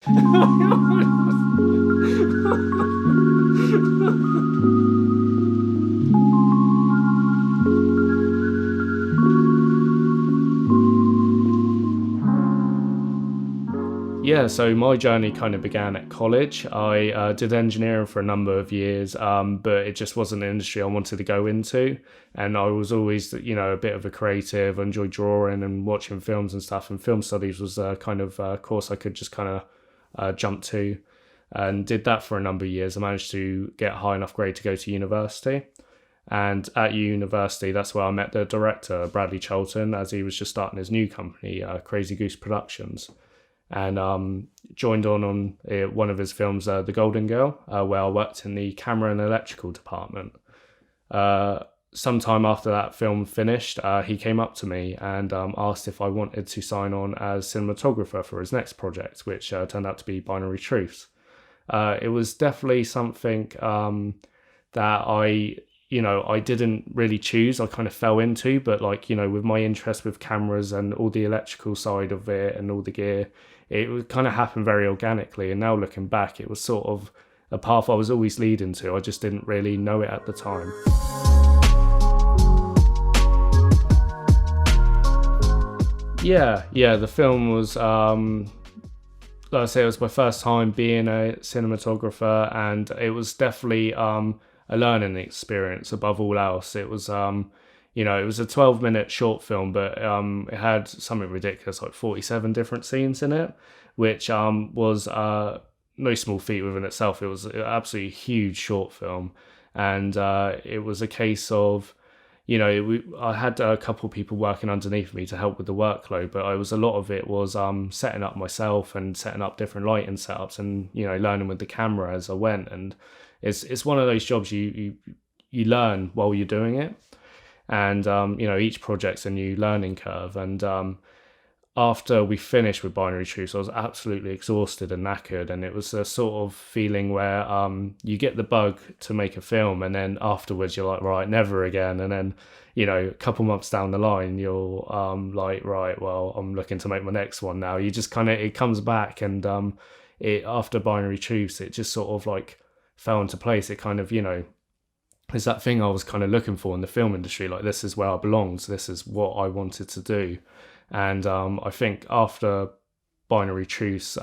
Yeah, so my journey kind of began at college. I did engineering for a number of years, but it just wasn't an industry I wanted to go into. And I was always, a bit of a creative. I enjoyed drawing and watching films and stuff. And film studies was a kind of course I could just kind of jump to, and did that for a number of years. I managed to get a high enough grade to go to university. And at university, that's where I met the director, Bradley Charlton, as he was just starting his new company, Crazy Goose Productions, and joined on one of his films, The Golden Girl, where I worked in the camera and electrical department. Sometime after that film finished, he came up to me and asked if I wanted to sign on as cinematographer for his next project, which turned out to be Binary Truths. It was definitely something that I didn't really choose. I kind of fell into, but with my interest with cameras and all the electrical side of it and all the gear, it would kind of happen very organically. And now looking back, it was sort of a path I was always leading to. I just didn't really know it at the time. Yeah, the film was, like I say, it was my first time being a cinematographer, and it was definitely a learning experience above all else. It was, it was a 12-minute short film, but it had something ridiculous, like 47 different scenes in it, which was no small feat within itself. It was an absolutely huge short film, and it was a case of, I had a couple of people working underneath me to help with the workload, but a lot of it was setting up myself and setting up different lighting setups and, learning with the camera as I went. And it's one of those jobs you learn while you're doing it. And, each project's a new learning curve. And after we finished with Binary Truths, I was absolutely exhausted and knackered. And it was a sort of feeling where you get the bug to make a film, and then afterwards you're like, right, never again. And then, a couple months down the line, you're like, right, well, I'm looking to make my next one now. You just kind of, it comes back, and after Binary Truths, it just sort of fell into place. It kind of, it's that thing I was kind of looking for in the film industry. Like, this is where I belonged. This is what I wanted to do. And I think after Binary Truths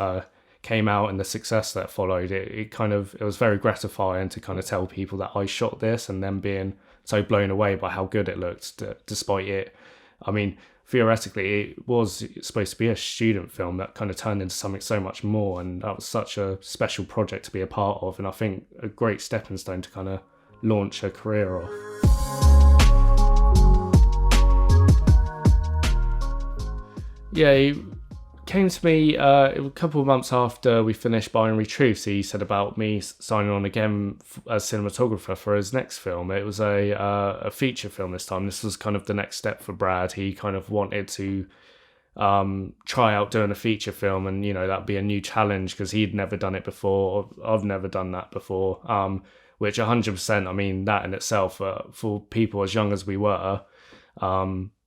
came out and the success that followed, it was very gratifying to kind of tell people that I shot this, and them being so blown away by how good it looked, despite it. I mean, theoretically, it was supposed to be a student film that kind of turned into something so much more. And that was such a special project to be a part of. And I think a great stepping stone to kind of launch a career off. Yeah, he came to me a couple of months after we finished Binary Truths. He said about me signing on again as cinematographer for his next film. It was a feature film this time. This was kind of the next step for Brad. He kind of wanted to try out doing a feature film, and that'd be a new challenge because he'd never done it before. I've never done that before. Which 100%, I mean, that in itself, for people as young as we were,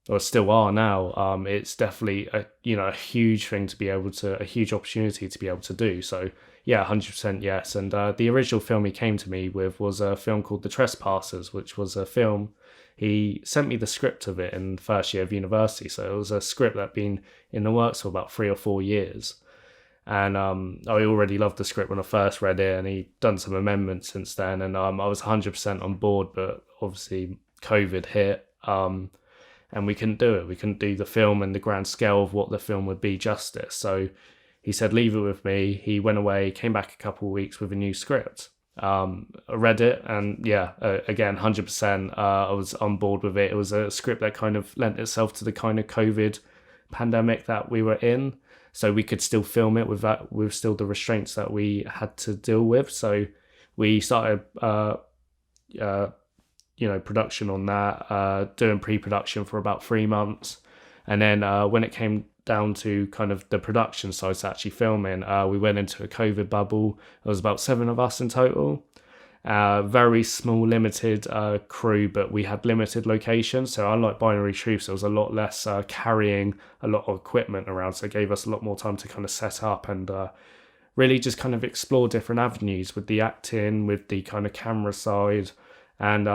or still are now, it's definitely a huge thing to be able to, a huge opportunity to be able to do. So yeah, 100% yes. And the original film he came to me with was a film called The Trespassers, which was a film, he sent me the script of it in the first year of university. So it was a script that'd been in the works for about 3 or 4 years. And I already loved the script when I first read it, and he'd done some amendments since then. And I was 100% on board, but obviously COVID hit, and we couldn't do it. We couldn't do the film and the grand scale of what the film would be justice. So he said, leave it with me. He went away, came back a couple of weeks with a new script. I read it, and yeah, again, 100%, I was on board with it. It was a script that kind of lent itself to the kind of COVID pandemic that we were in. So we could still film it with still the restraints that we had to deal with. So we started, production on that, doing pre-production for about 3 months. And then when it came down to kind of the production side, to actually filming, we went into a COVID bubble. There was about 7 of us in total. Very small, limited crew, but we had limited locations. So unlike Binary Truths, there was a lot less carrying a lot of equipment around. So it gave us a lot more time to kind of set up and really just kind of explore different avenues with the acting, with the kind of camera side, and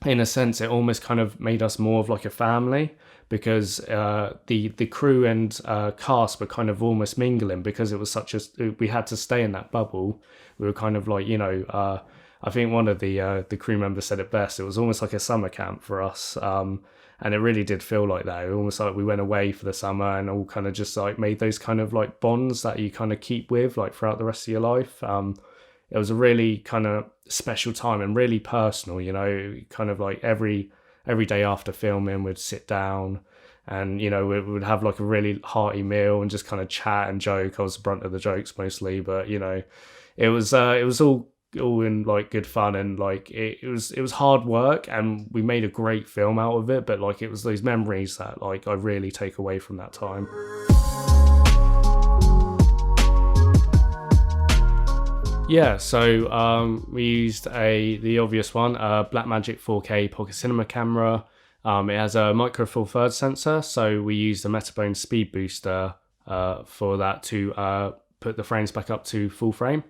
in a sense, it almost kind of made us more of like a family, because the crew and cast were kind of almost mingling, because it was we had to stay in that bubble. We were kind of like, I think one of the crew members said it best. It was almost like a summer camp for us, and it really did feel like that. It almost like we went away for the summer and all kind of just like made those kind of like bonds that you kind of keep with like throughout the rest of your life. It was a really kind of special time and really personal, kind of like every day after filming, we'd sit down and, we would have like a really hearty meal and just kind of chat and joke. I was the brunt of the jokes mostly, but, it was all in like good fun, and like it was hard work, and we made a great film out of it, but like it was those memories that like I really take away from that time. Yeah, so we used the obvious one, Blackmagic 4K Pocket Cinema camera. It has a micro four thirds sensor, so we used a Metabone speed booster for that to put the frames back up to full frame.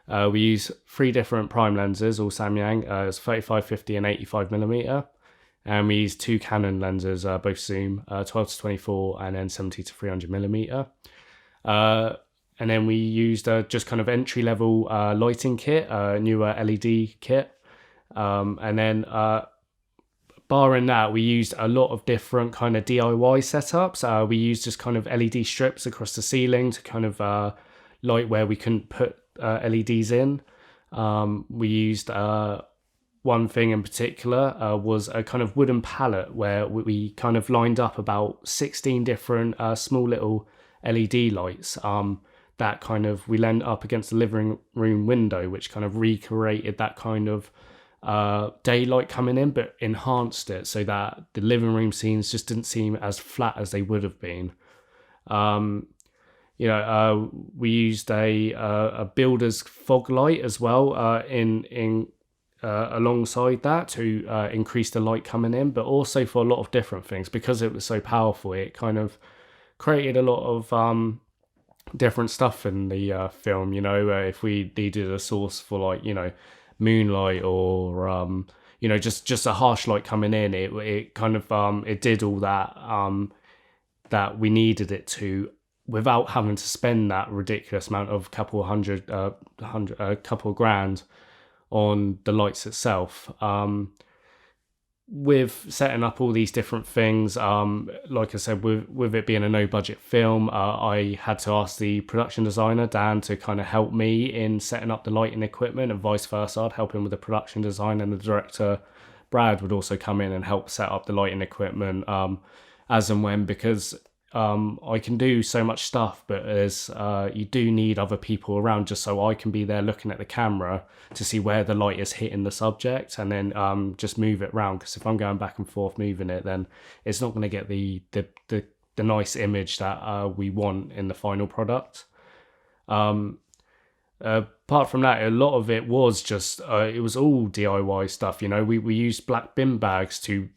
We use 3 different prime lenses, all Samyang. It's 35, 50 and 85mm. And we use 2 Canon lenses, both zoom, 12 to 24 and then 70 to 300mm. And then we used just kind of entry-level lighting kit, newer LED kit. And then barring that, we used a lot of different kind of DIY setups. We used just kind of LED strips across the ceiling to kind of light where we couldn't put LEDs in. We used one thing in particular was a kind of wooden pallet where we kind of lined up about 16 different small little LED lights that kind of we leaned up against the living room window, which kind of recreated that kind of daylight coming in, but enhanced it so that the living room scenes just didn't seem as flat as they would have been. We used a builder's fog light as well in alongside that to increase the light coming in, but also for a lot of different things, because it was so powerful. It kind of created a lot of different stuff in the film. If we needed a source for like moonlight or just a harsh light coming in, it kind of it did all that that we needed it to, without having to spend that ridiculous amount of couple grand on the lights itself. With setting up all these different things, like I said, with it being a no budget film, I had to ask the production designer Dan to kind of help me in setting up the lighting equipment, and vice versa. I'd help him with the production design, and the director Brad would also come in and help set up the lighting equipment as and when, because I can do so much stuff, but you do need other people around, just so I can be there looking at the camera to see where the light is hitting the subject, and then just move it around. Because if I'm going back and forth moving it, then it's not going to get the nice image that we want in the final product. Apart from that, a lot of it was just it was all DIY stuff. We used black bin bags to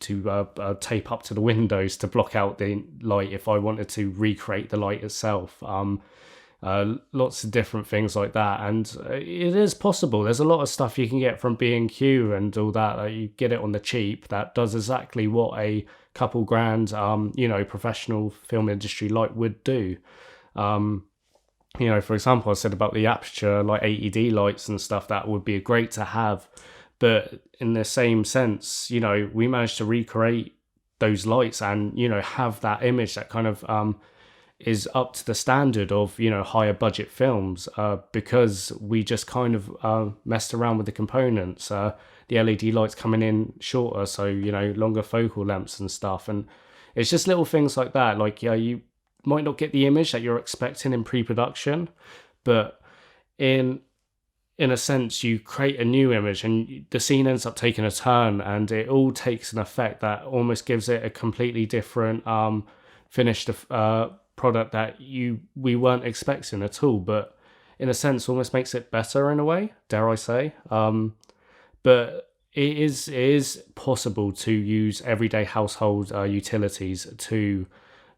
tape up to the windows to block out the light if I wanted to recreate the light itself. Lots of different things like that, and it is possible. There's a lot of stuff you can get from B&Q and all that. You get it on the cheap that does exactly what a couple grand professional film industry light would do. For example, I said about the aperture, like AED lights and stuff, that would be great to have. But in the same sense, we managed to recreate those lights and, have that image that kind of is up to the standard of, higher budget films because we just kind of messed around with the components. The LED lights coming in shorter, so, longer focal lengths and stuff. And it's just little things like that. Like, you might not get the image that you're expecting in pre-production, but in a sense you create a new image and the scene ends up taking a turn, and it all takes an effect that almost gives it a completely different finished product that we weren't expecting at all, but in a sense almost makes it better in a way, dare I say. But it is possible to use everyday household utilities to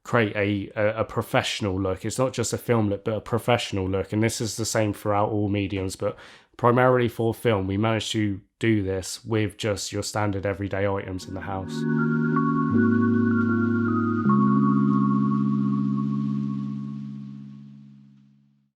create a professional look. It's not just a film look, but a professional look. And this is the same throughout all mediums, but primarily for film, we managed to do this with just your standard everyday items in the house.